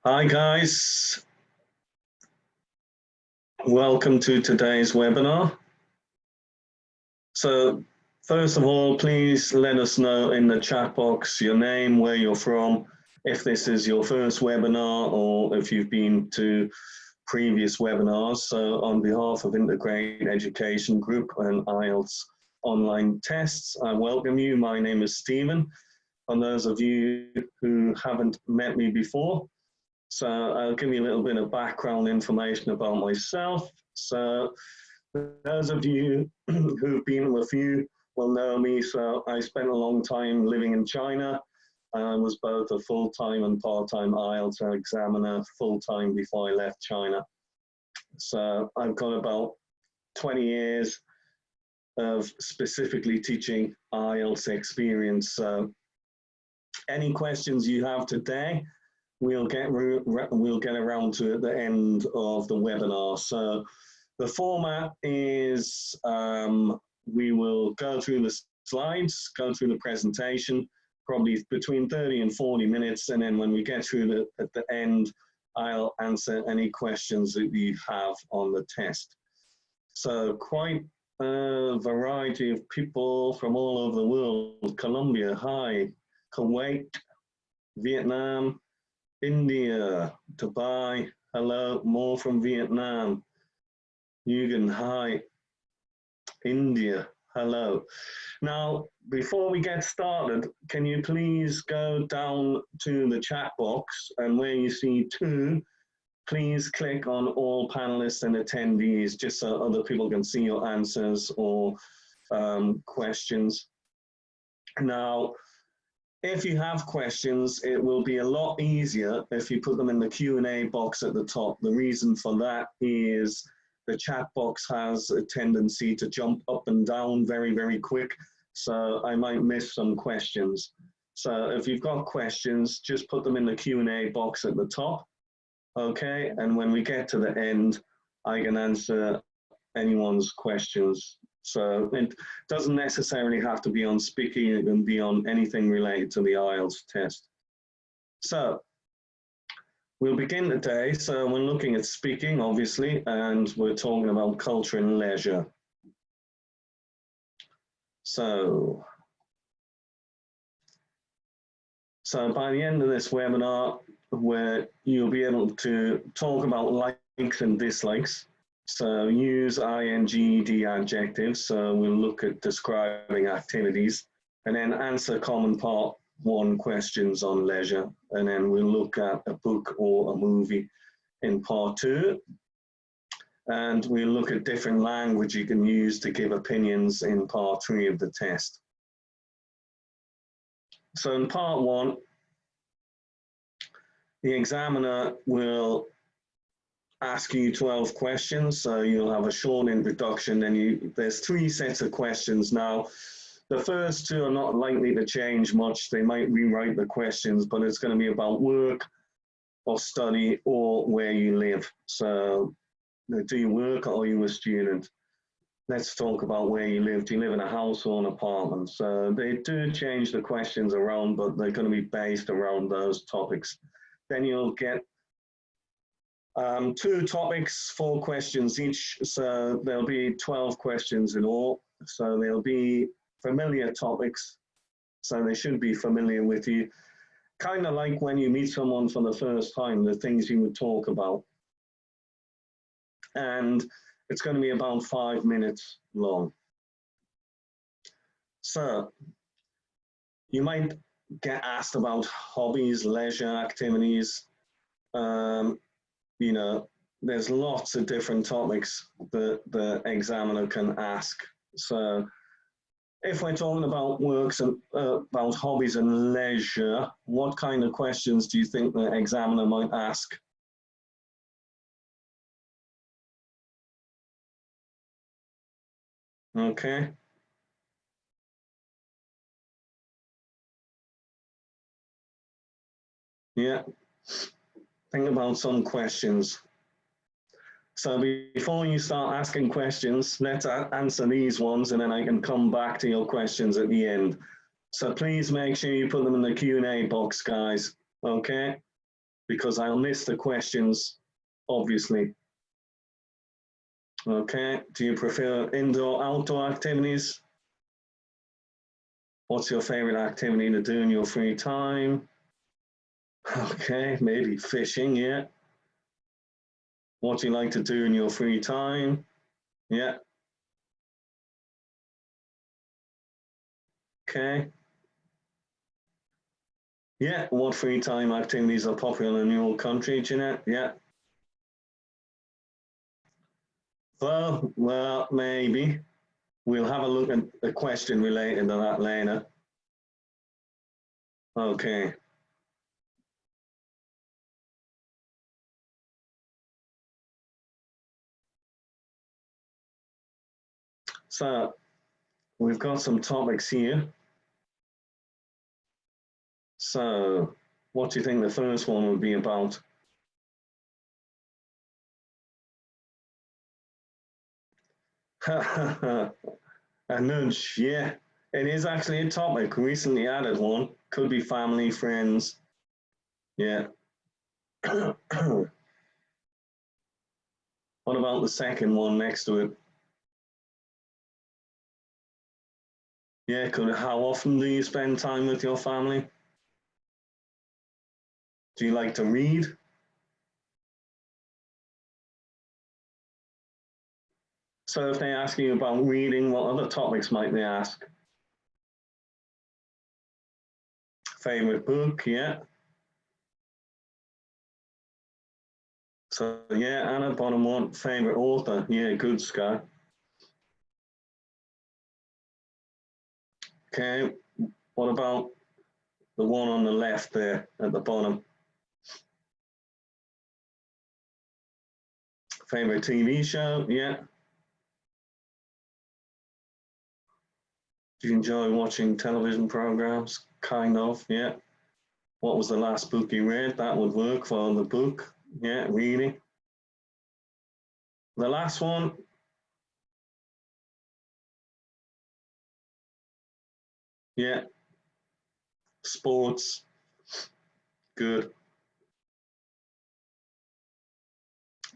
Hi guys, welcome to today's webinar. So first of all, please let us know in the chat box your name, where you're from, if this is your first webinar or if you've been to previous webinars. So on behalf of Integrate Education Group and IELTS Online Tests, I welcome you. My name is Stephen. And those of you who haven't met me before, so I'll give you a little bit of background information about myself. So those of you who've been with you will know me. So I spent a long time living in China. I was both a full-time and part-time IELTS examiner full-time before I left China. So I've got about 20 years of specifically teaching IELTS experience. So any questions you have today, we'll get around to at the end of the webinar. So the format is we will go through the slides, go through the presentation, probably between 30 and 40 minutes, and then when we get through at the end, I'll answer any questions that you have on the test. So quite a variety of people from all over the world. Colombia, hi. Kuwait, Vietnam, India, Dubai, hello, more from Vietnam. Yugen, hi. India, hello. Now, before we get started, can you please go down to the chat box, and where you see two, please click on all panelists and attendees, just so other people can see your answers or questions. Now, if you have questions, it will be a lot easier if you put them in the Q&A box at the top. The reason for that is the chat box has a tendency to jump up and down very, very quick. So I might miss some questions. So if you've got questions, just put them in the Q&A box at the top. Okay, and when we get to the end, I can answer anyone's questions. So it doesn't necessarily have to be on speaking, it can be on anything related to the IELTS test. So we'll begin today. So we're looking at speaking, obviously, and we're talking about culture and leisure. So by the end of this webinar, where you'll be able to talk about likes and dislikes. So use ing adjectives. So we'll look at describing activities, and then answer common part one questions on leisure. And then we'll look at a book or a movie in part two. And we'll look at different language you can use to give opinions in part three of the test. So in part one, the examiner will ask you 12 questions. So you'll have a short introduction, and there's three sets of questions. Now, the first two are not likely to change much. They might rewrite the questions, but it's going to be about work or study or where you live. So do you work or are you a student? Let's talk about where you live. Do you live in a house or an apartment? So they do change the questions around, but they're going to be based around those topics. Then you'll get two topics, 4 questions each. So there'll be 12 questions in all. So there'll be familiar topics. So they should be familiar with you. Kind of like when you meet someone for the first time, the things you would talk about. And it's going to be about 5 minutes long. So you might get asked about hobbies, leisure activities. You know, there's lots of different topics that the examiner can ask. So if we're talking about works and about hobbies and leisure, what kind of questions do you think the examiner might ask? Okay. Yeah. Think about some questions. So before you start asking questions, let's answer these ones, and then I can come back to your questions at the end. So please make sure you put them in the Q&A box, guys. Okay. because I'll miss the questions, obviously. Okay, do you prefer indoor, outdoor activities? What's your favorite activity to do in your free time? Okay, maybe fishing, yeah. What do you like to do in your free time? Yeah. Okay. Yeah, what free time activities are popular in your country, Jeanette? Yeah. Well, maybe. We'll have a look at the question related to that later. Okay. So we've got some topics here. So what do you think the first one would be about? A nudge, yeah. It is actually a topic, recently added one. Could be family, friends. Yeah. What about the second one next to it? Yeah, how often do you spend time with your family? Do you like to read? So if they ask you about reading, what other topics might they ask? Favorite book, yeah. So yeah, Anna, bottom one, favorite author. Yeah, good, Scott. Okay, what about the one on the left there at the bottom? Favorite TV show, yeah. Do you enjoy watching television programs? Kind of, yeah. What was the last book you read? That would work for the book. Yeah, reading. The last one. Yeah, sports. Good.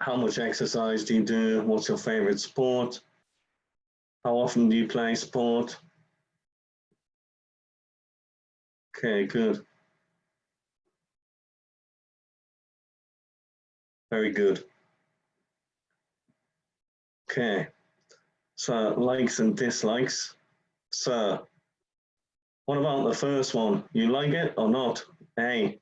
How much exercise do you do? What's your favorite sport? How often do you play sport? Okay, good. Very good. Okay, so likes and dislikes. So, what about the first one? You like it or not? A.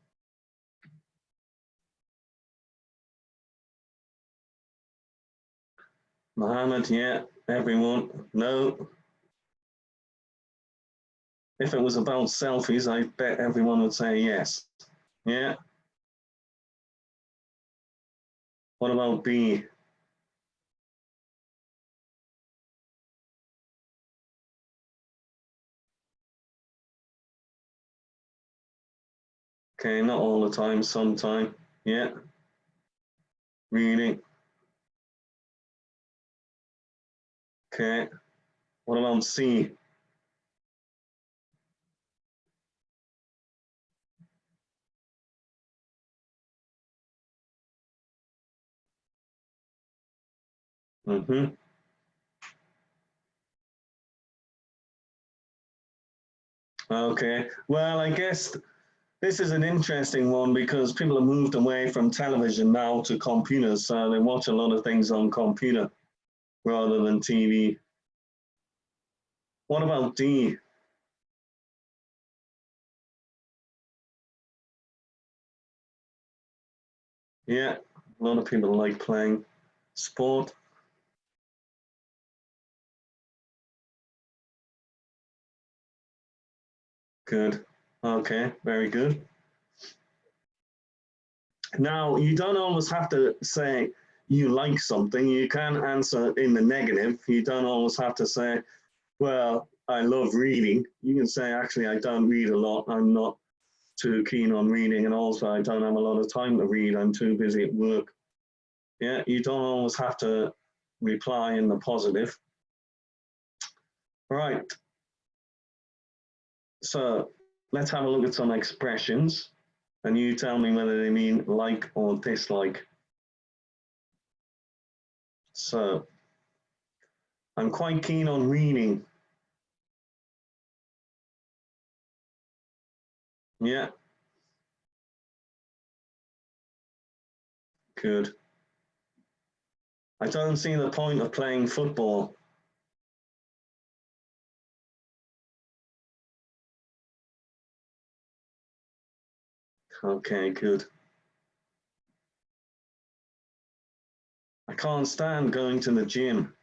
Mohammed, yeah. Everyone, no. If it was about selfies, I bet everyone would say yes. Yeah. What about B? Okay, not all the time, sometime. Yeah. Reading. Okay. What about C? Mm-hmm. Okay. Well, I guess this is an interesting one because people have moved away from television now to computers, so they watch a lot of things on computer rather than TV. What about D? Yeah, a lot of people like playing sport. Good. Okay, very good. Now, you don't always have to say you like something. You can answer in the negative. You don't always have to say, well, I love reading. You can say, actually, I don't read a lot. I'm not too keen on reading, and also I don't have a lot of time to read. I'm too busy at work. Yeah, you don't always have to reply in the positive. Right. So let's have a look at some expressions. And you tell me whether they mean like or dislike. So, I'm quite keen on reading. Yeah, good. I don't see the point of playing football. Okay, good. I can't stand going to the gym.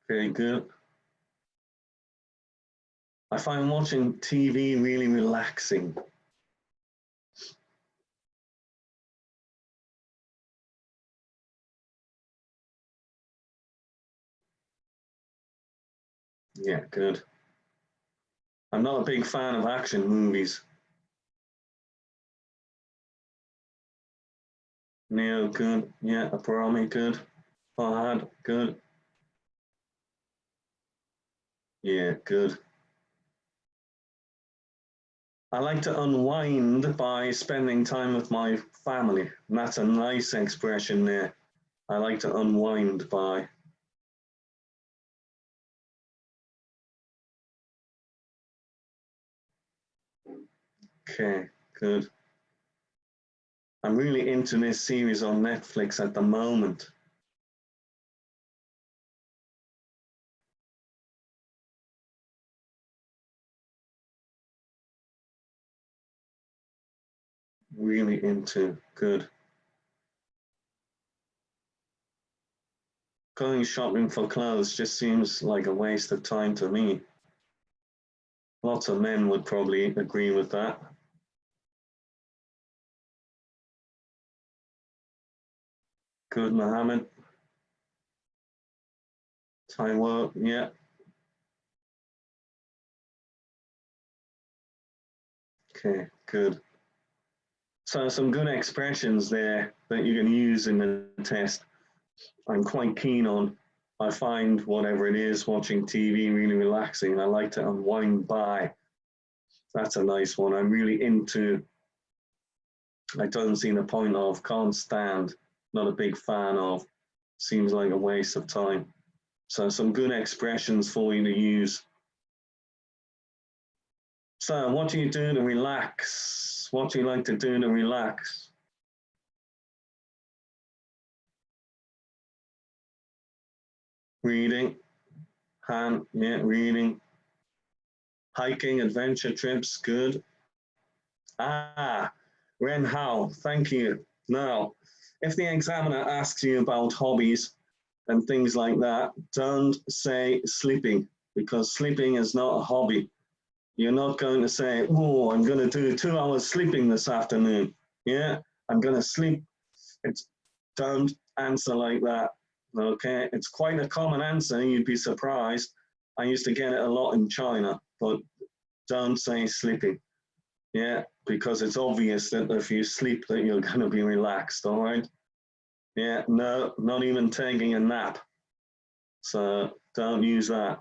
Very good. I find watching TV really relaxing. Yeah, good. I'm not a big fan of action movies. Neo, good. Yeah, Abrami, good. Fahad, good. Yeah, good. I like to unwind by spending time with my family. And that's a nice expression there. I like to unwind by. Okay, good. I'm really into this series on Netflix at the moment. Really into, good. Going shopping for clothes just seems like a waste of time to me. Lots of men would probably agree with that. Good, Mohammed. Taiwan, yeah. Okay, good. So some good expressions there that you can use in the test. I'm quite keen on. I find whatever it is, watching TV really relaxing. I like to unwind by. That's a nice one. I'm really into. I don't see the point of, can't stand, not a big fan of. Seems like a waste of time. So some good expressions for you to use. So what do you do to relax? What do you like to do to relax? Reading, yeah, reading. Hiking, adventure trips, good. Ah, Ren Hao, thank you. Now, if the examiner asks you about hobbies and things like that, don't say sleeping, because sleeping is not a hobby. You're not going to say, oh, I'm going to do 2 hours sleeping this afternoon. Yeah, I'm going to sleep. It's, don't answer like that. Okay, it's quite a common answer. You'd be surprised. I used to get it a lot in China, but don't say sleeping. Yeah, because it's obvious that if you sleep that you're going to be relaxed, all right? Yeah, no, not even taking a nap. So don't use that.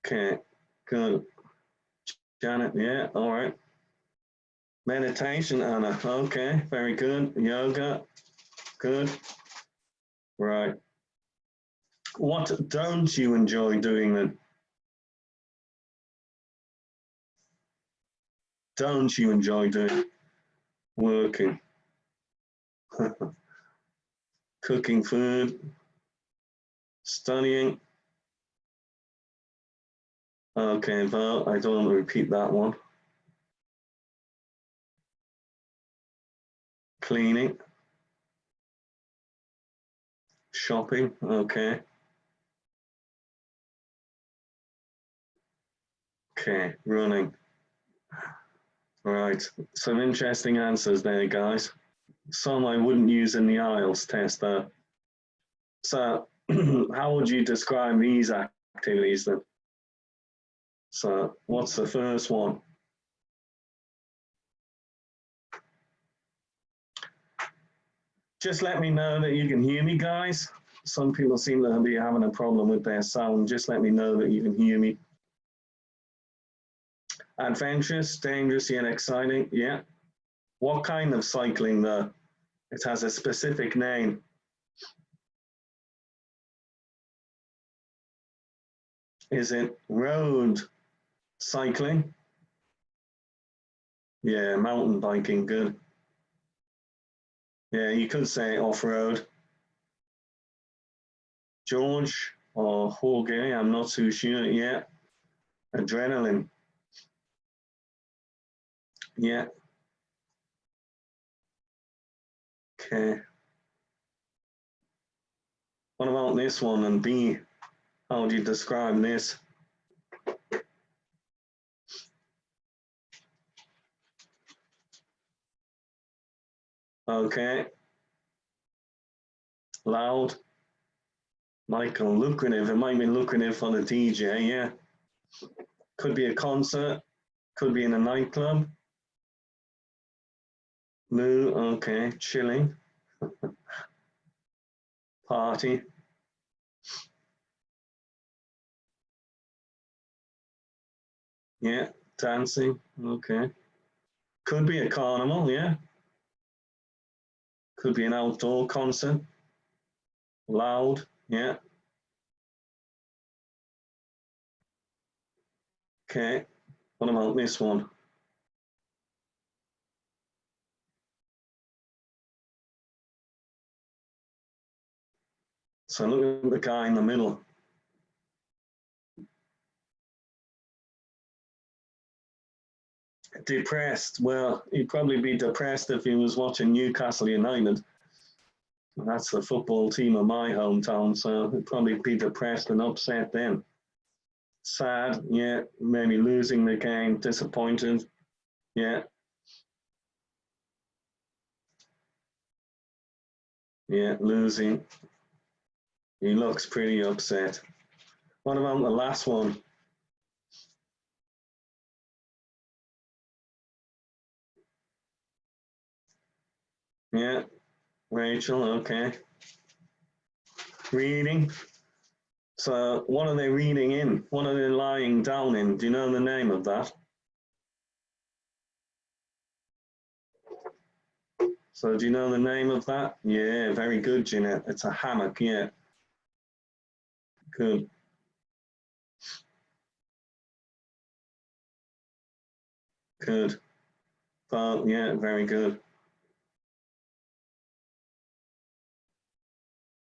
Okay, good. Janet, yeah, all right. Meditation, Anna. Okay, very good. Yoga, good. Right. What don't you enjoy doing then? Don't you enjoy doing? Working, cooking food, studying. Okay, well, I don't want to repeat that one. Cleaning, shopping, okay. Okay, running. Right, some interesting answers there, guys. Some I wouldn't use in the IELTS test, though. So, how would you describe these activities then? So, what's the first one? Just let me know that you can hear me, guys. Some people seem to be having a problem with their sound. Just let me know that you can hear me. Adventurous, dangerous, yet exciting. Yeah. What kind of cycling, though? It has a specific name. Is it road cycling? Yeah, mountain biking, good. Yeah, you could say off-road. George or Jorge, I'm not too sure yet. Adrenaline. Yeah. Okay. What about this one and B? How would you describe this? Okay. Loud. Michael, lucrative. It might be lucrative for the DJ, yeah. Could be a concert. Could be in a nightclub. Lou, okay. Chilling. Party. Yeah. Dancing. Okay. Could be a carnival, yeah. Could be an outdoor concert. Loud, yeah. Okay. What about this one? So look at the guy in the middle. Depressed. Well, he'd probably be depressed if he was watching Newcastle United. That's the football team of my hometown, so he'd probably be depressed and upset then. Sad, yeah, maybe losing the game, disappointed, yeah. Yeah, losing. He looks pretty upset. What about the last one? Yeah, Rachel, okay. Reading. So what are they reading in? What are they lying down in? Do you know the name of that? So do you know the name of that? Yeah, very good, Jeanette. It's a hammock, yeah. Good. Good. Oh, yeah, very good.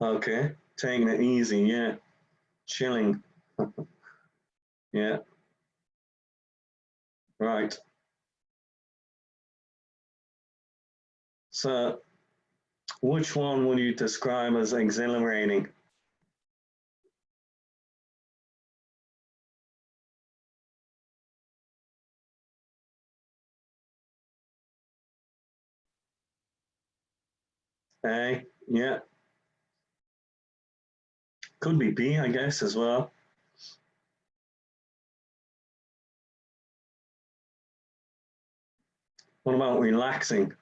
Okay, taking it easy, yeah. Chilling. Yeah, right. So which one would you describe as exhilarating? A, yeah. Could be B, I guess, as well. What about relaxing?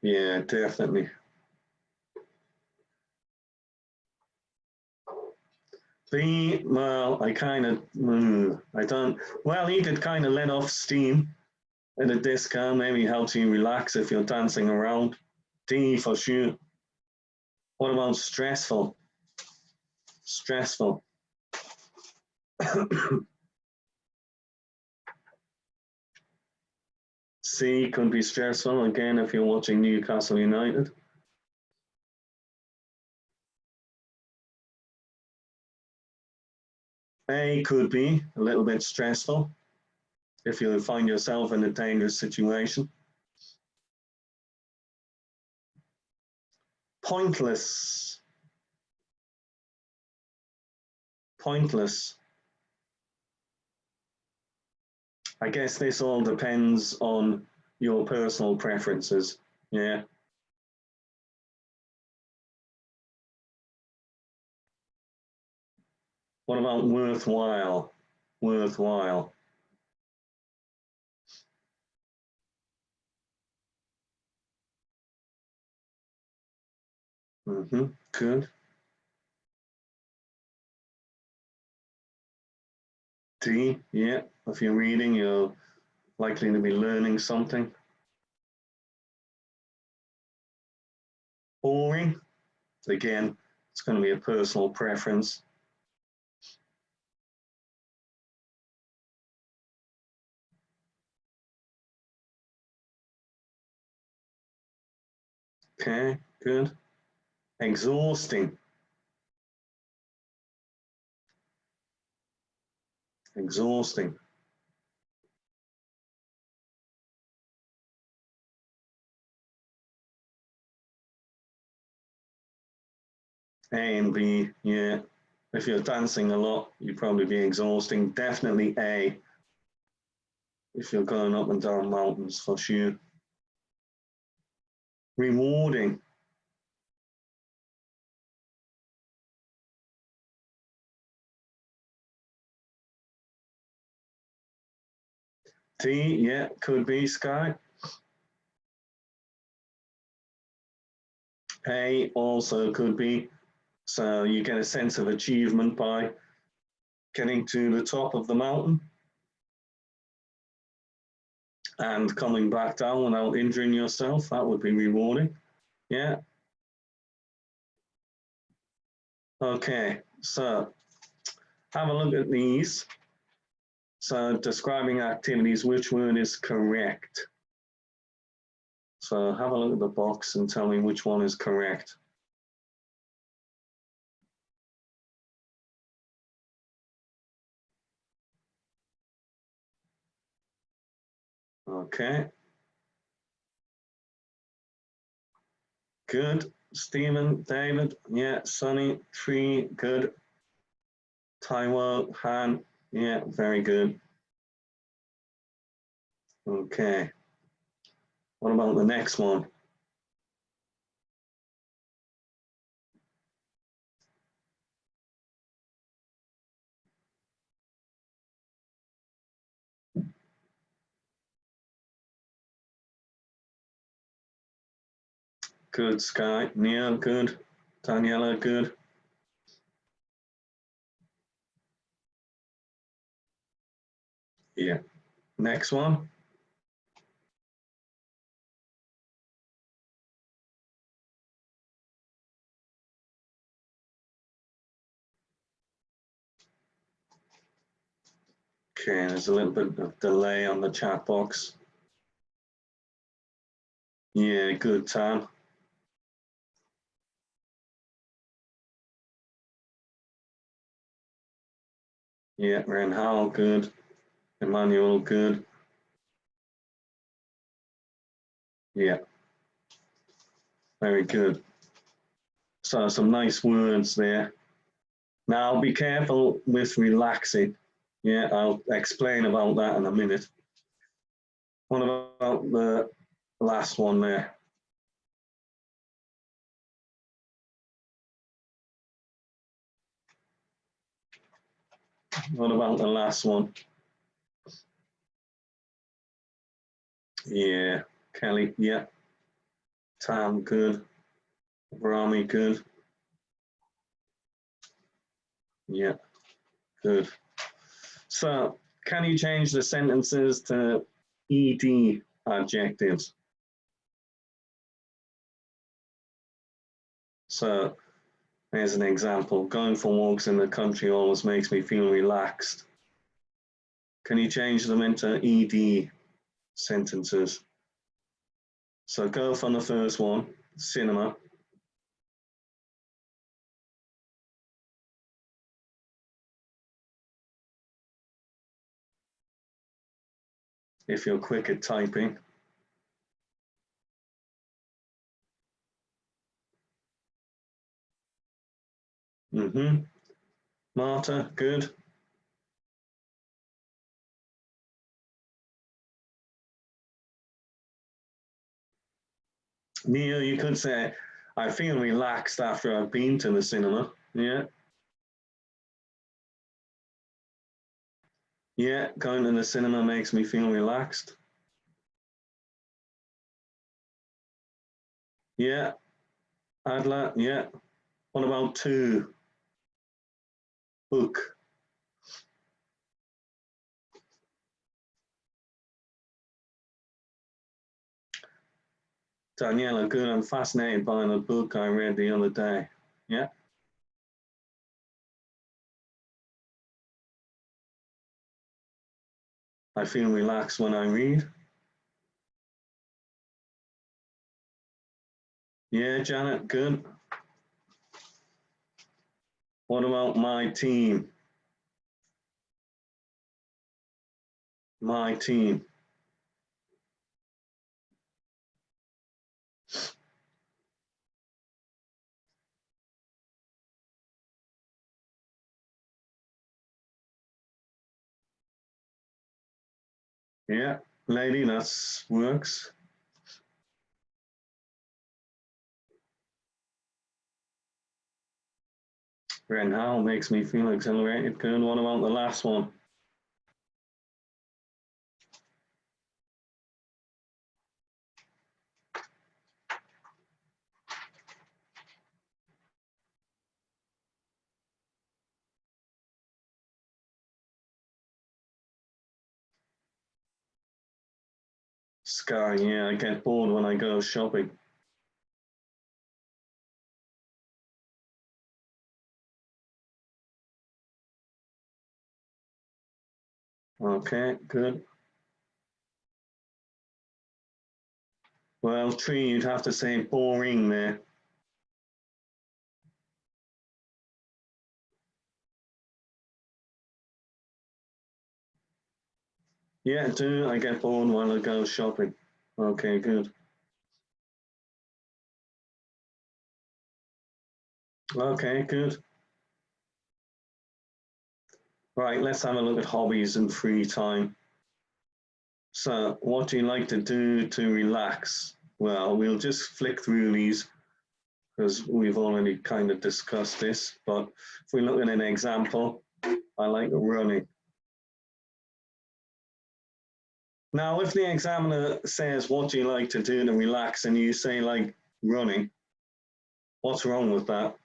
Yeah, definitely. B, well, I kind of, I don't, well, he could kind of let off steam at a disco, maybe helps you relax if you're dancing around. D for sure. What about stressful? Stressful. C could be stressful, again, if you're watching Newcastle United. A could be a little bit stressful if you find yourself in a dangerous situation. Pointless. Pointless. I guess this all depends on your personal preferences. Yeah. What about worthwhile? Worthwhile. Good. D, yeah. If you're reading, you're likely to be learning something. Boring, again, it's going to be a personal preference. Okay, good. Exhausting. Exhausting. A and B, yeah. If you're dancing a lot, you'd probably be exhausting. Definitely A. If you're going up and down mountains, for sure. Rewarding. T, yeah, could be Sky. A also could be. So you get a sense of achievement by getting to the top of the mountain and coming back down without injuring yourself. That would be rewarding. Yeah. Okay, so have a look at these. So describing activities, which word is correct? So have a look at the box and tell me which one is correct. Okay. Good. Stephen, David, yeah, Sunny, Tree, good. Taiwo, Han, yeah, very good. Okay. What about the next one? Good, Sky. Nia, good. Daniela, good. Yeah. Next one. Okay, there's a little bit of delay on the chat box. Yeah, good, Tan. Yeah, Renhal, good. Emmanuel, good. Yeah, very good. So some nice words there. Now be careful with relaxing. Yeah, I'll explain about that in a minute. What about the last one there? What about the last one? Yeah, Kelly, yeah. Tam, good. Brahmi, good. Yeah, good. So, can you change the sentences to ED adjectives? So, here's an example. Going for walks in the country always makes me feel relaxed. Can you change them into ED sentences? So, go from the first one, cinema. If you're quick at typing. Marta, good. Neil, you could say, I feel relaxed after I've been to the cinema. Yeah. Yeah, going to the cinema makes me feel relaxed. Yeah, Adler, yeah. What about 2? Book. Daniela, good. I'm fascinated by the book I read the other day. Yeah. I feel relaxed when I read. Yeah, Janet, good. What about my team? My team. Yeah, lady, that works. Ren Howell makes me feel exhilarated. Good. What about the last one? Sky, yeah, I get bored when I go shopping. Okay, good. Well, Tree, you'd have to say boring there. Yeah, do I get bored while I go shopping? Okay, good. Okay, good. Right, let's have a look at hobbies and free time. So, what do you like to do to relax? Well, we'll just flick through these because we've already kind of discussed this. But if we look at an example, I like running. Now, if the examiner says, what do you like to do to relax? And you say like running, what's wrong with that?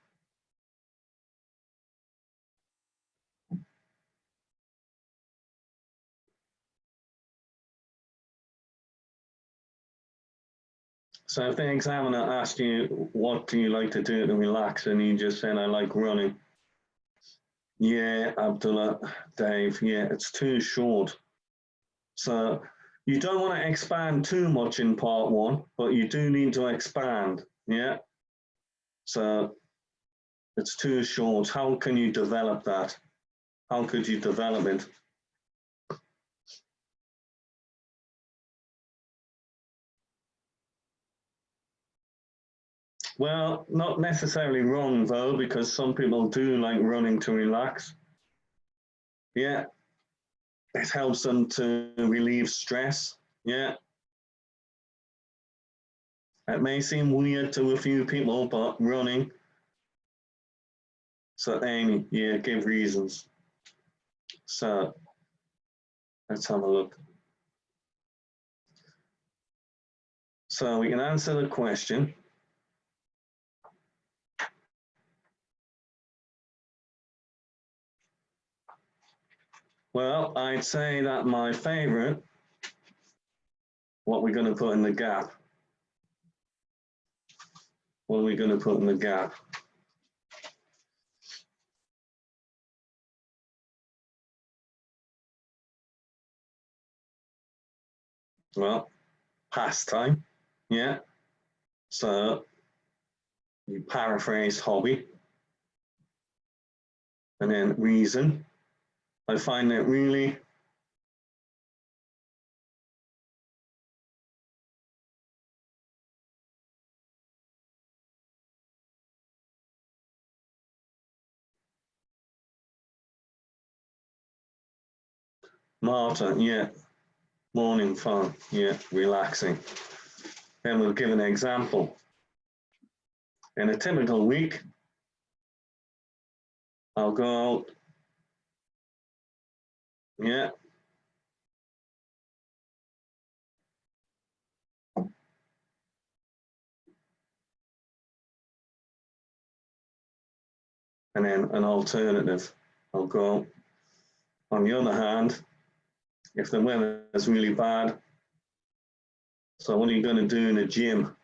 So if the examiner asked you, what do you like to do to relax? And you just said, I like running. Yeah, Abdullah, Dave, yeah, it's too short. So you don't want to expand too much in part 1, but you do need to expand, yeah? So it's too short. How can you develop that? How could you develop it? Well, not necessarily wrong though, because some people do like running to relax. Yeah, it helps them to relieve stress. Yeah, it may seem weird to a few people, but running. So Amy, yeah, give reasons. So let's have a look. So we can answer the question. Well, I'd say that my favorite, what we're going to put in the gap. What are we going to put in the gap? Well, pastime. Yeah. So you paraphrase hobby and then reason. I find it really Marta, yeah, morning fun, yeah, relaxing. Then we'll give an example. In a typical week, I'll go out, yeah, and then an alternative. I'll go. On the other hand, if the weather is really bad, so what are you going to do in the gym?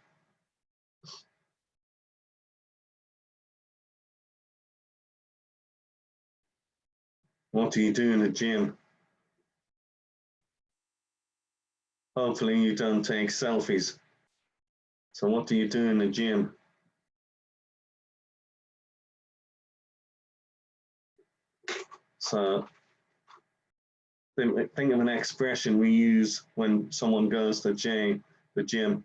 What do you do in the gym? Hopefully you don't take selfies. So what do you do in the gym? So think of an expression we use when someone goes to the gym.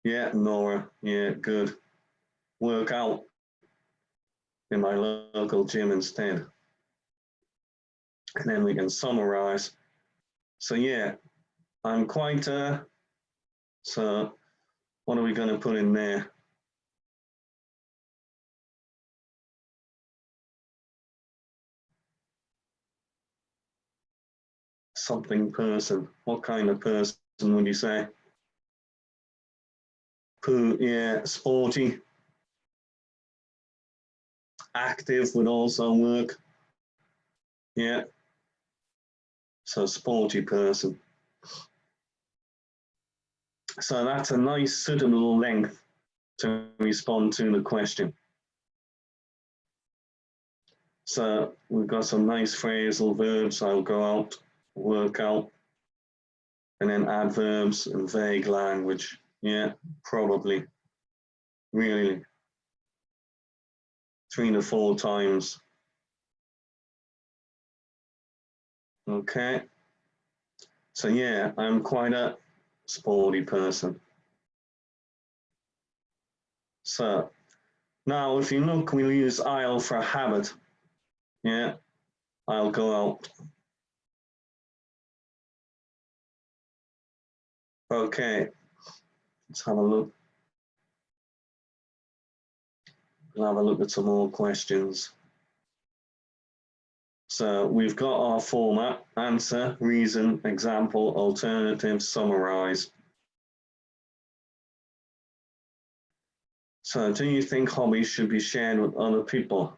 Yeah, Nora. Yeah, good. Work out in my local gym instead. And then we can summarize. So yeah, I'm quite, so what are we going to put in there? Something person. What kind of person would you say? Yeah, sporty. Active would also work. Yeah, so sporty person. So that's a nice suitable length to respond to the question. So we've got some nice phrasal verbs. I'll go out, work out, and then adverbs and vague language. Yeah, probably. Really. 3 to 4 times. Okay. So yeah, I'm quite a sporty person. So now if you look, we'll use I'll for habit. Yeah, I'll go out. Okay, let's have a look. We'll have a look at some more questions. So we've got our format: answer, reason, example, alternative, summarize. So do you think hobbies should be shared with other people?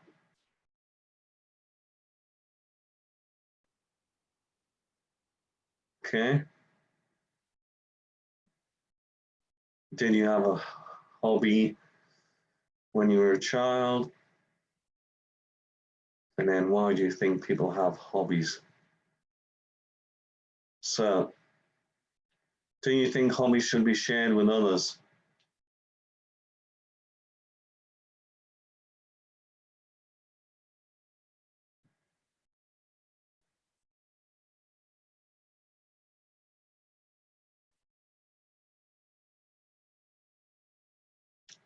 Okay. Did you have a hobby when you were a child? And then why do you think people have hobbies? So, do you think hobbies should be shared with others?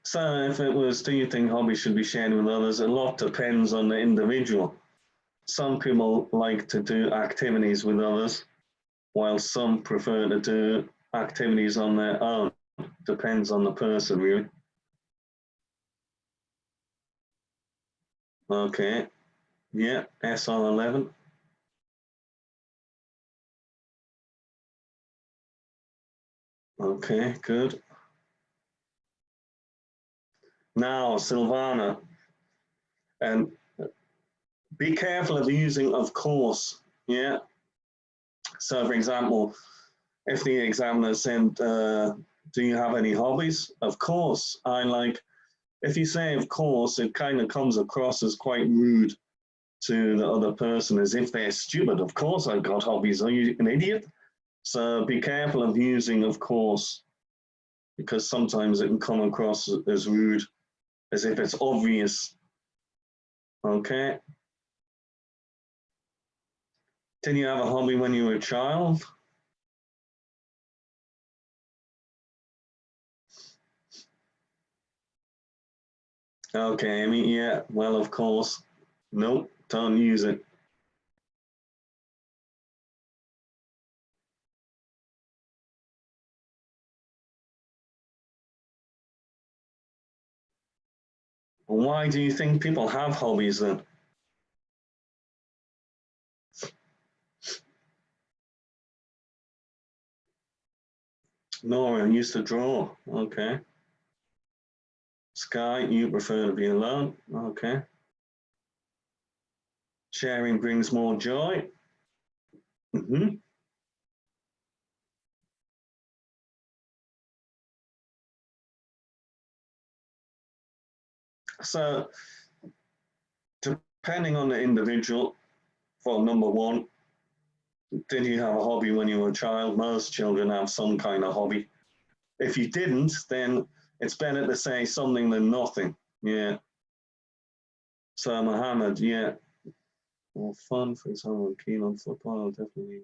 So, if it was, do you think hobbies should be shared with others? A lot depends on the individual. Some people like to do activities with others, while some prefer to do activities on their own. Depends on the person, really. Okay, yeah, SR11. Okay, good. Now, Silvana, and be careful of using of course, yeah? So, for example, if the examiner said, do you have any hobbies? Of course, I like, if you say of course, it kind of comes across as quite rude to the other person, as if they're stupid. Of course I've got hobbies. Are you an idiot? So be careful of using of course, because sometimes it can come across as rude, as if it's obvious. Okay. Did you have a hobby when you were a child? Okay, Amy, yeah, well, of course. Nope, don't use it. Why do you think people have hobbies then? Nora used to draw. Okay. Sky, you prefer to be alone. Okay. Sharing brings more joy. Mm-hmm. So, depending on the individual, for number one, did you have a hobby when you were a child? Most children have some kind of hobby. If you didn't, then it's better to say something than nothing. Yeah. So, Mohammed, yeah. Well, fun, for example, keen on football, definitely.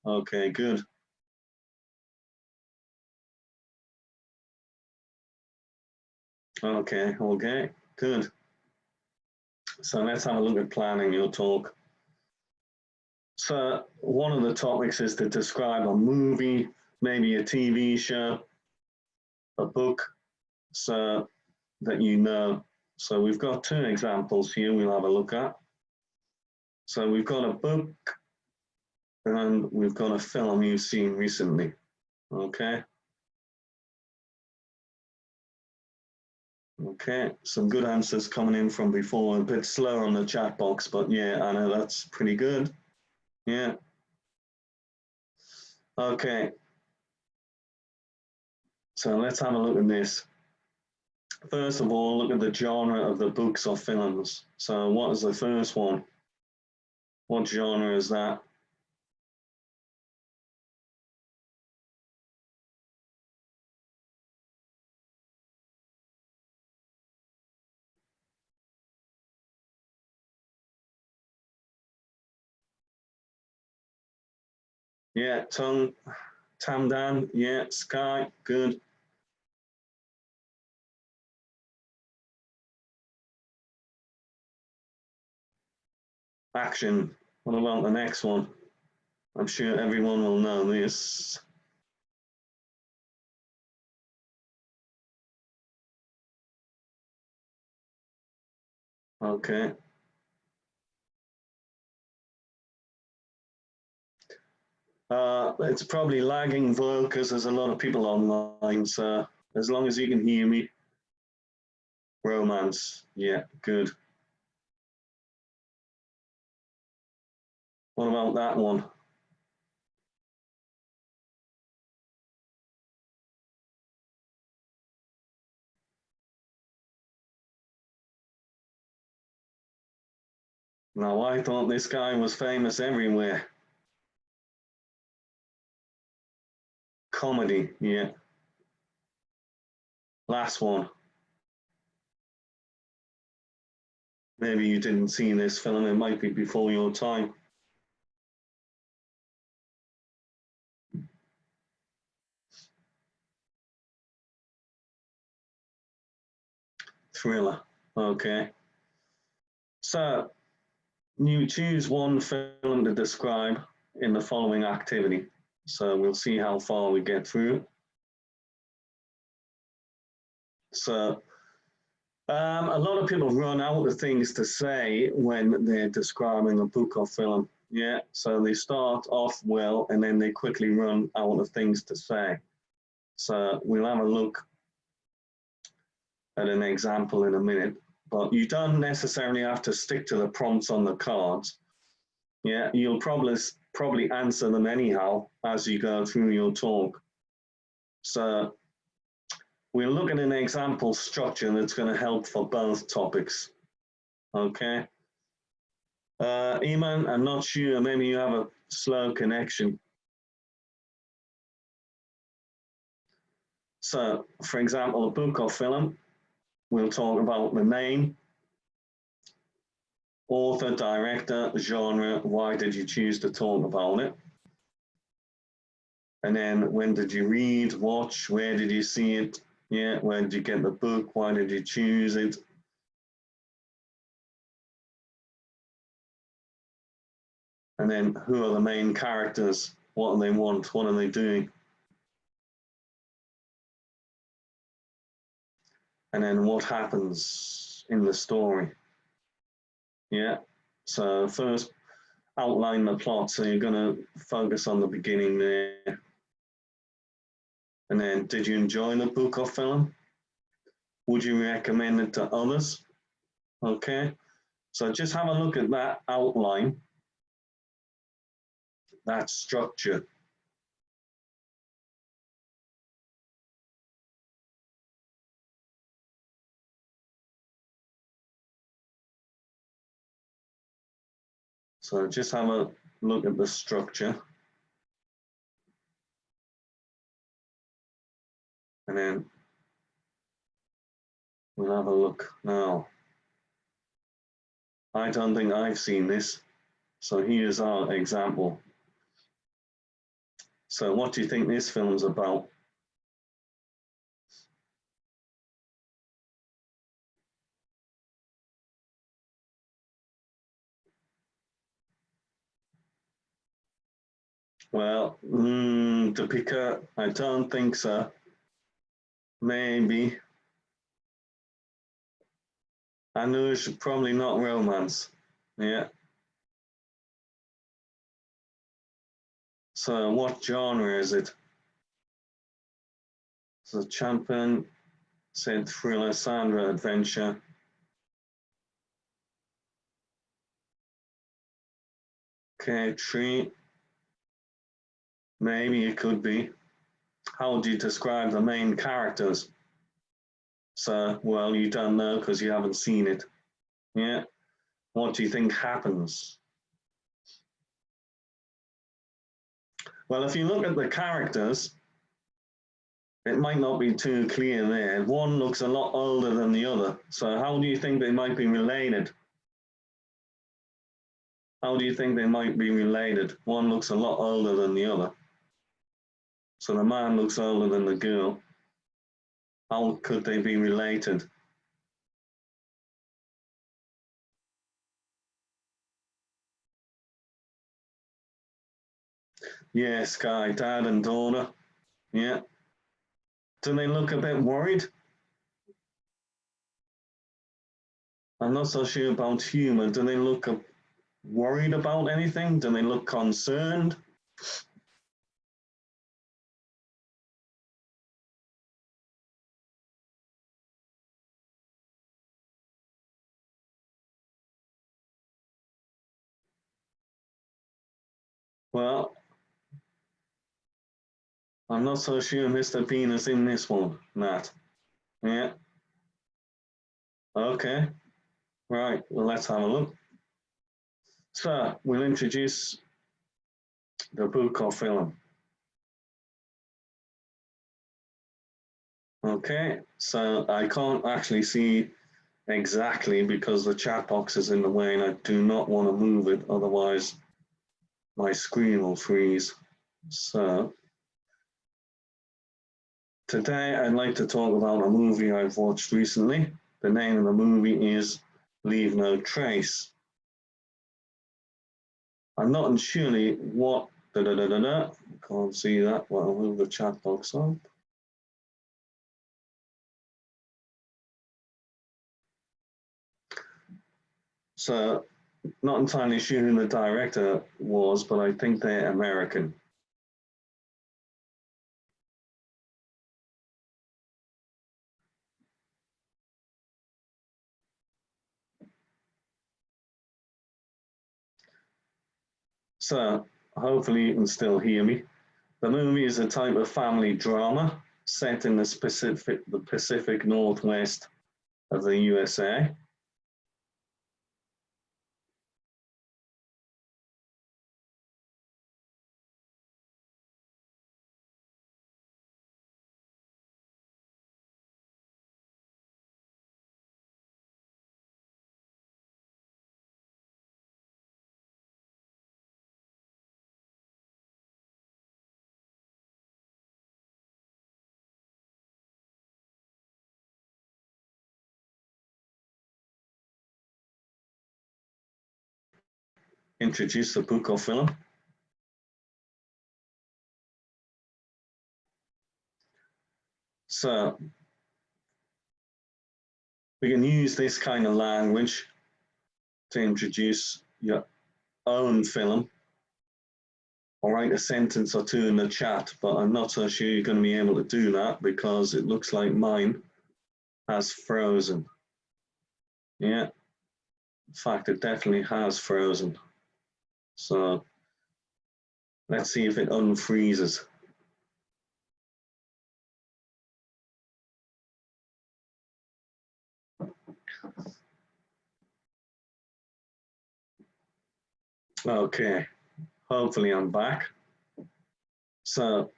Okay, good. Okay, okay, good. So let's have a look at planning your talk. So one of the topics is to describe a movie, maybe a TV show, a book, so that you know. So we've got two examples here we'll have a look at. So we've got a book and we've got a film you've seen recently. Okay. Okay, some good answers coming in from before. A bit slower on the chat box, but yeah, I know that's pretty good. Yeah. Okay. So let's have a look at this. First of all, look at the genre of the books or films. So what is the first one? What genre is that? Yeah, Tongue, Tamdan, yeah, Sky, good. Action. What about the next one? I'm sure everyone will know this. Okay. It's probably lagging though, because there's a lot of people online. So as long as you can hear me, romance. Yeah, good. What about that one? Now, I thought this guy was famous everywhere. Comedy, yeah. Last one. Maybe you didn't see this film, it might be before your time. Thriller, okay. So, you choose one film to describe in the following activity. So, we'll see how far we get through. So, a lot of people run out of things to say when they're describing a book or film. Yeah, so they start off well and then they quickly run out of things to say. So we'll have a look at an example in a minute, but you don't necessarily have to stick to the prompts on the cards. Yeah, you'll probably answer them anyhow as you go through your talk. So we'll look at an example structure that's going to help for both topics. Okay. Iman, I'm not sure, maybe you have a slow connection. So, for example, a book or film, we'll talk about the name, author, director, genre, why did you choose to talk about it? And then when did you read, watch, where did you see it? Yeah, where did you get the book? Why did you choose it? And then who are the main characters? What do they want? What are they doing? And then what happens in the story? Yeah, so first outline the plot. So you're going to focus on the beginning there. And then, did you enjoy the book or film? Would you recommend it to others? Okay, so just have a look at that outline, that structure. So just have a look at the structure. And then we'll have a look now. I don't think I've seen this. So here's our example. So what do you think this film's about? Well, Topeka, I don't think so. Maybe. I know it's probably not romance. Yeah. So what genre is it? So Champion said thriller, Sandra, adventure. Okay, Tree. Maybe it could be. How would you describe the main characters? So, well, you don't know because you haven't seen it. Yeah. What do you think happens? Well, if you look at the characters, it might not be too clear there. One looks a lot older than the other. So how do you think they might be related? How do you think they might be related? One looks a lot older than the other. So the man looks older than the girl. How could they be related? Yeah, Sky, dad and daughter. Yeah. Do they look a bit worried? I'm not so sure about humor. Do they look worried about anything? Do they look concerned? Well, I'm not so sure Mr. Bean is in this one, Matt. Yeah. Okay. Right. Well, let's have a look. So we'll introduce the book or film. Okay. So I can't actually see exactly because the chat box is in the way and I do not want to move it. Otherwise, my screen will freeze. So today I'd like to talk about a movie I've watched recently. The name of the movie is Leave No Trace. I'm not surely what can't see that. Well, I'll move the chat box up. So, not entirely sure who the director was, but I think they're American. So, hopefully you can still hear me. The movie is a type of family drama set in the Pacific Northwest of the USA. Introduce the book or film. So, we can use this kind of language to introduce your own film or write a sentence or two in the chat, but I'm not so sure you're going to be able to do that because it looks like mine has frozen. Yeah, in fact, it definitely has frozen. So let's see if it unfreezes. Okay, hopefully I'm back. So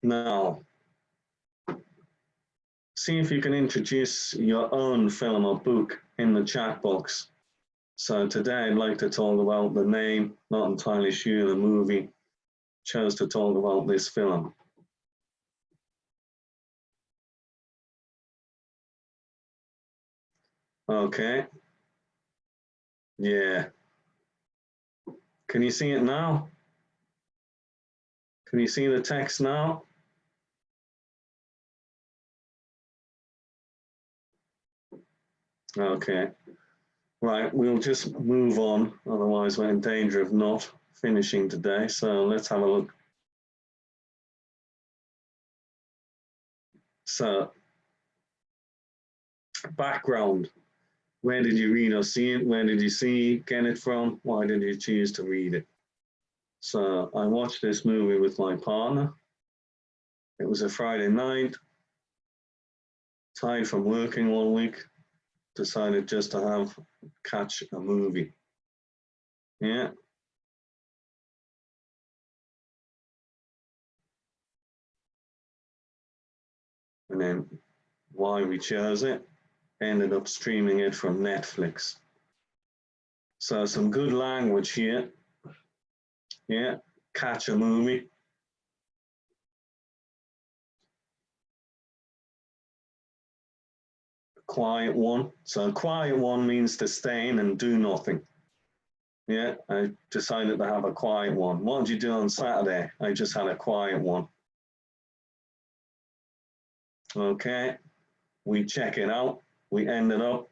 now, see if you can introduce your own film or book in the chat box. So today I'd like to talk about the name, not entirely sure the movie, chose to talk about this film. Okay, yeah. Can you see it now? Can you see the text now? Okay, right, we'll just move on, otherwise we're in danger of not finishing today. So let's have a look. So, background. Where did you read or see it? Where did you get it from? Why did you choose to read it? So I watched this movie with my partner. It was a Friday night, tired from working all week, decided just to catch a movie. Yeah. And then why we chose it, ended up streaming it from Netflix. So some good language here. Yeah, catch a movie. Quiet one. So quiet one means to stay in and do nothing. Yeah, I decided to have a quiet one. What did you do on Saturday? I just had a quiet one. Okay, we check it out. We ended up.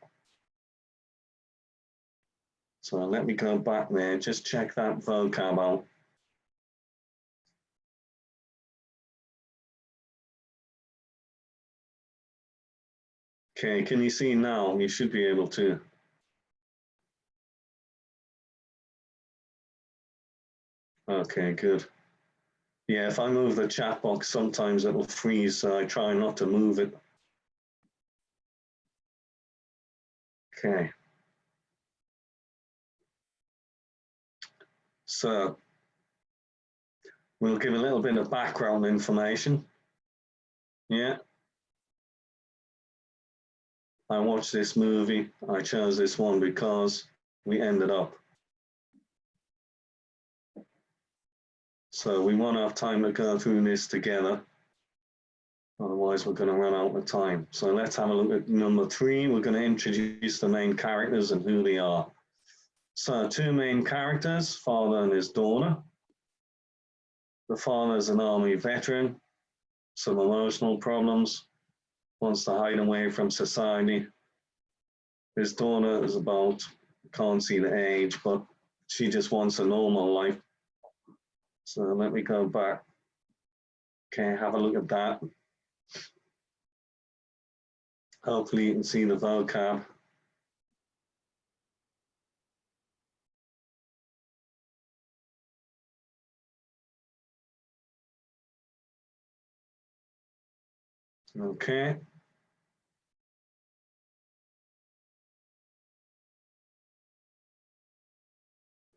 So let me go back there, just check that vocab out. Okay, can you see now? You should be able to. Okay, good. Yeah, if I move the chat box, sometimes it'll freeze, so I try not to move it. Okay. So we'll give a little bit of background information. Yeah. I watched this movie. I chose this one because we ended up. So we won't have time to go through this together. Otherwise, we're going to run out of time. So let's have a look at number 3. We're going to introduce the main characters and who they are. So 2 main characters, father and his daughter. The father is an army veteran, some emotional problems, wants to hide away from society. His daughter is about, can't see the age, but she just wants a normal life. So let me go back. Okay, have a look at that. Hopefully you can see the vocab. Okay.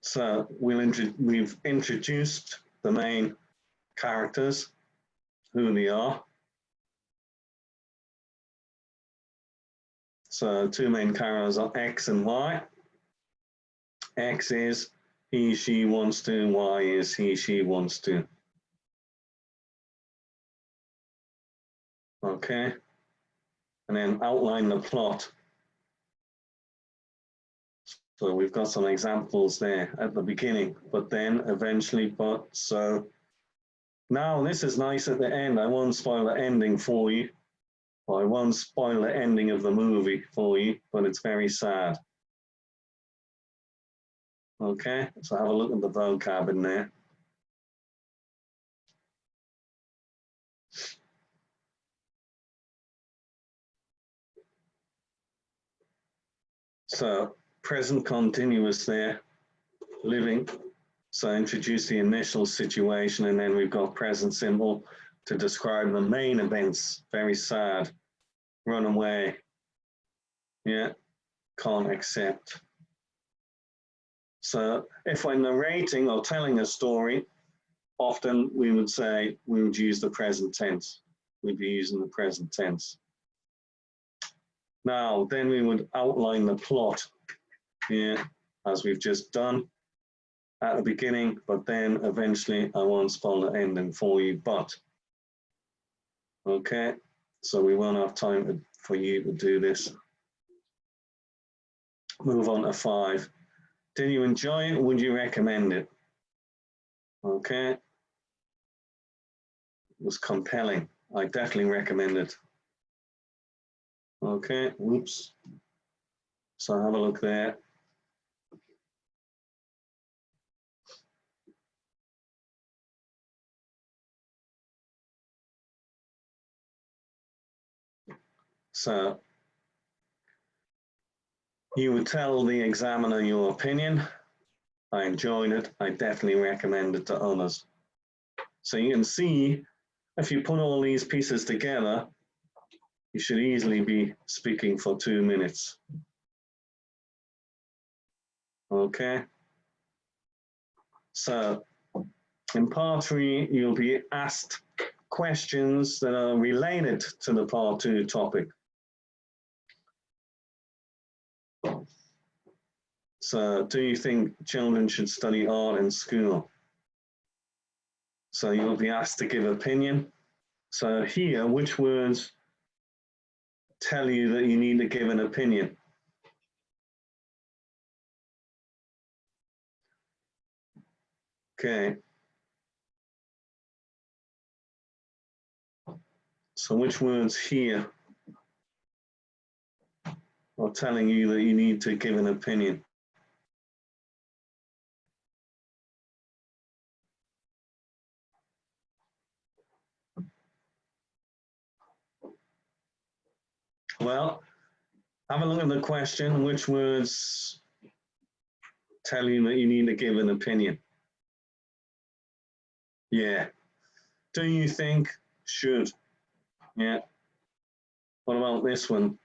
So we've introduced the main characters, who they are. So 2 main characters are X and Y. X is he, she wants to, Y is he, she wants to. Okay. And then outline the plot. So we've got some examples there at the beginning, but then eventually, so now this is nice at the end. I won't spoil the ending for you. I won't spoil the ending of the movie for you, but it's very sad. Okay, so have a look at the vocab in there. So present continuous there, living. So introduce the initial situation, and then we've got present simple to describe the main events. Very sad, run away, yeah, can't accept. So if we're narrating or telling a story, often we would say, we would use the present tense. We'd be using the present tense. Now, then we would outline the plot, yeah, as we've just done at the beginning, but then eventually I won't spoil the ending for you, but, okay, so we won't have time for you to do this. Move on to 5. Did you enjoy it? Would you recommend it? Okay. It was compelling. I definitely recommend it. Okay, whoops. So have a look there. So you would tell the examiner your opinion. I enjoyed it. I definitely recommend it to others. So you can see, if you put all these pieces together, you should easily be speaking for 2 minutes. Okay. So in part 3, you'll be asked questions that are related to the part 2 topic. So do you think children should study art in school? So you'll be asked to give opinion. So here, which words tell you that you need to give an opinion? Okay. So which words here are telling you that you need to give an opinion? Well, have a look at the question. Which words tell you that you need to give an opinion? Yeah. Do you think? Should. Yeah. What about this one?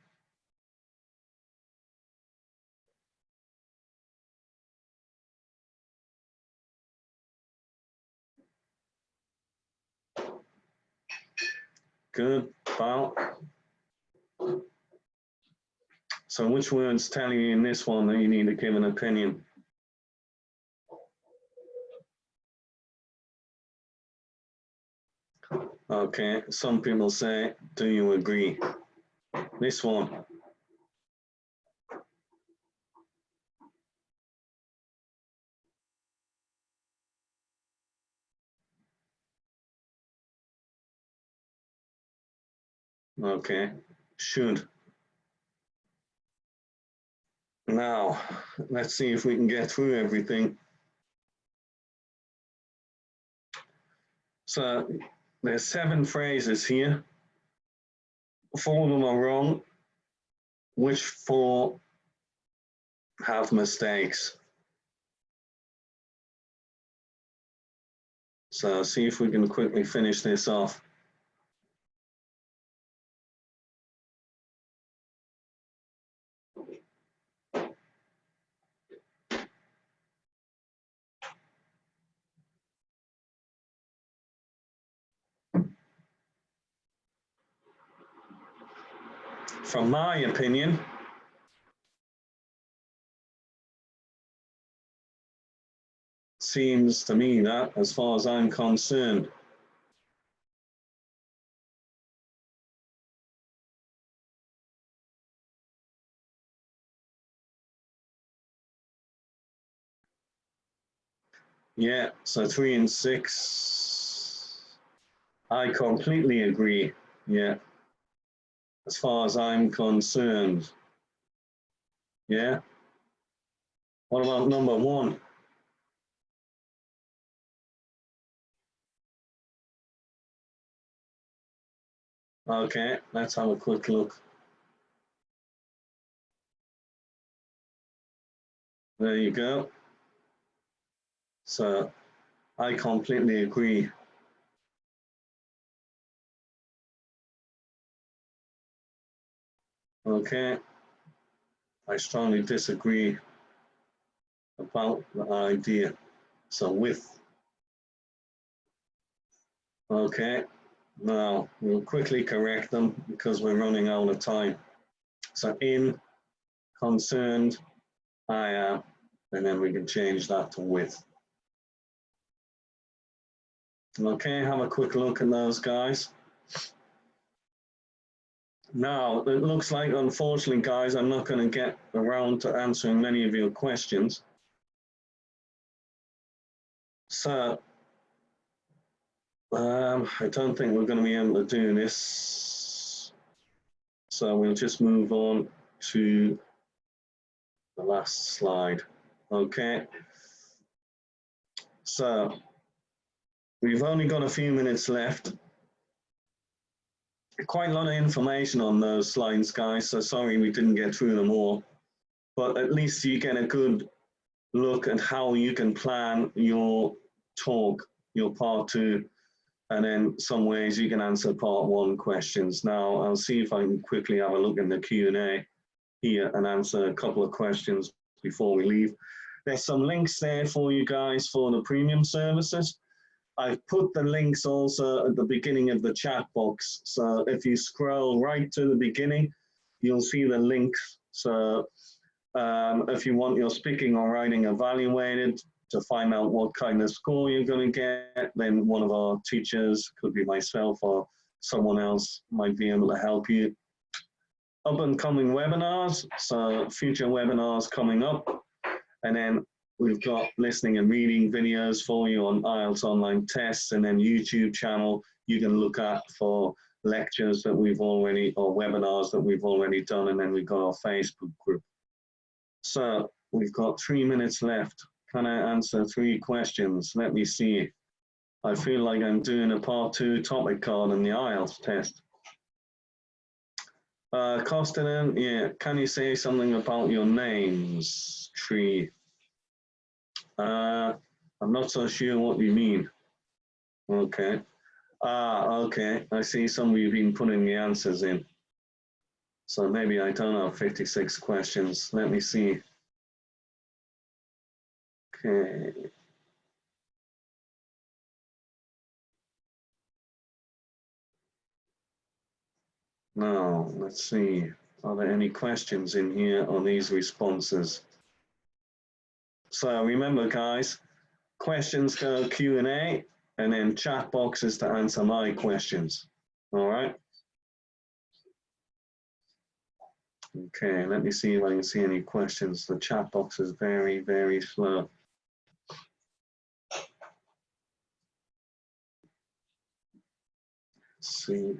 Good. About. So which words tell you in this one that you need to give an opinion? Okay, some people say, do you agree? This one. Okay, should. Now, let's see if we can get through everything. So there's 7 phrases here. 4 of them are wrong. Which 4 have mistakes? So see if we can quickly finish this off. From my opinion, seems to me that, as far as I'm concerned, yeah, so 3 and 6, I completely agree, yeah, as far as I'm concerned, yeah. What about number 1? Okay, let's have a quick look. There you go. So I completely agree. Okay. I strongly disagree about the idea. So with. Okay. Now we'll quickly correct them because we're running out of time. So in, concerned, I am, and then we can change that to with. Okay, have a quick look at those guys. Now, it looks like, unfortunately, guys, I'm not going to get around to answering many of your questions. So, I don't think we're going to be able to do this. So we'll just move on to the last slide. Okay. So we've only got a few minutes left. Quite a lot of information on those slides, guys. So sorry we didn't get through them all. But at least you get a good look at how you can plan your talk, your part 2, and then some ways you can answer part 1 questions. Now, I'll see if I can quickly have a look in the Q&A here and answer a couple of questions before we leave. There's some links there for you guys for the premium services. I've put the links also at the beginning of the chat box. So if you scroll right to the beginning, you'll see the links. So if you want your speaking or writing evaluated to find out what kind of score you're going to get, then one of our teachers, could be myself or someone else, might be able to help you. Up and coming webinars, so future webinars coming up. And then we've got listening and reading videos for you on IELTS online tests, and then YouTube channel you can look at for lectures that we've already, or webinars that we've already done, and then we've got our Facebook group. So we've got 3 minutes left. Can I answer 3 questions? Let me see. I feel like I'm doing a part 2 topic card on the IELTS test. Kostanen, yeah, can you say something about your names, Tree? I'm not so sure what you mean. Okay. Okay, I see some of you have been putting the answers in. So maybe I don't have 56 questions. Let me see. Okay. Now, let's see. Are there any questions in here on these responses? So remember, guys, questions go Q&A, and then chat boxes to answer my questions. All right. Okay, let me see if I can see any questions. The chat box is very, very slow. Let's see.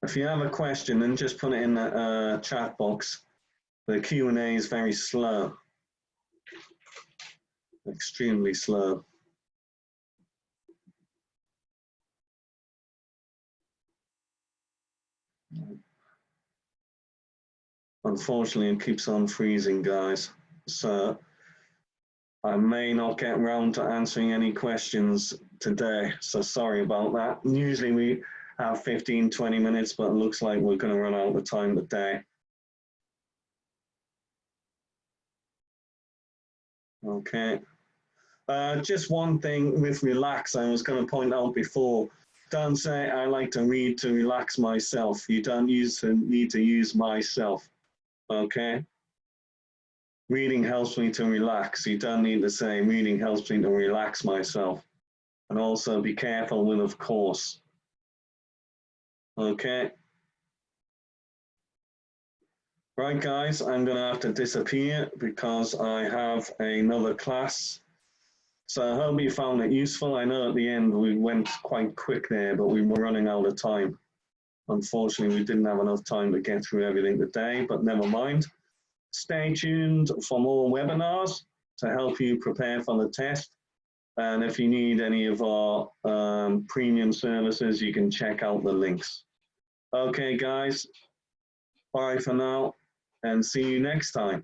If you have a question, then just put it in the chat box. The Q&A is very slow, extremely slow. Unfortunately, it keeps on freezing, guys. So I may not get around to answering any questions today. So sorry about that. Usually we have 15, 20 minutes, but it looks like we're going to run out of time today. Okay. Just one thing with relax, I was going to point out before. Don't say I like to read to relax myself. You don't need to use myself. Okay. Reading helps me to relax. You don't need to say reading helps me to relax myself. And also be careful with of course. Okay. Right, guys, I'm going to have to disappear because I have another class. So I hope you found it useful. I know at the end we went quite quick there, but we were running out of time. Unfortunately, we didn't have enough time to get through everything today, but never mind. Stay tuned for more webinars to help you prepare for the test. And if you need any of our premium services, you can check out the links. Okay, guys, bye for now and see you next time.